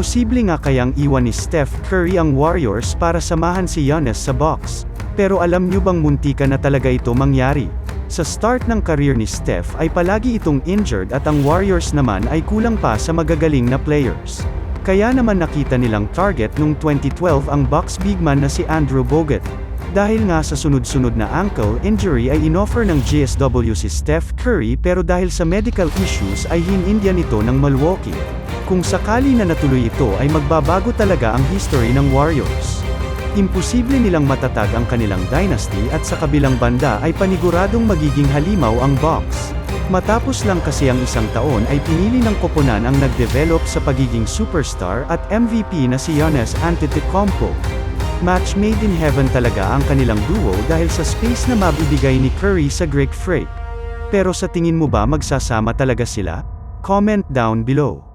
Posible nga kayang iwan ni Steph Curry ang Warriors para samahan si Giannis sa Bucks. Pero alam nyo bang muntika na talaga ito mangyari? Sa start ng career ni Steph ay palagi itong injured at ang Warriors naman ay kulang pa sa magagaling na players. Kaya naman nakita nilang target nung 2012 ang Bucks big man na si Andrew Bogut. Dahil nga sa sunod-sunod na ankle injury ay inoffer ng GSW si Steph Curry pero dahil sa medical issues ay hinindihan ito ng Milwaukee. Kung sakali na natuloy ito ay magbabago talaga ang history ng Warriors. Imposible nilang matatag ang kanilang dynasty at sa kabilang banda ay paniguradong magiging halimaw ang Bucks. Matapos lang kasi ang isang taon ay pinili ng koponan ang nag-develop sa pagiging superstar at MVP na si Giannis Antetokounmpo. Match made in heaven talaga ang kanilang duo dahil sa space na mabibigay ni Curry sa Greek Freak. Pero sa tingin mo ba magsasama talaga sila? Comment down below.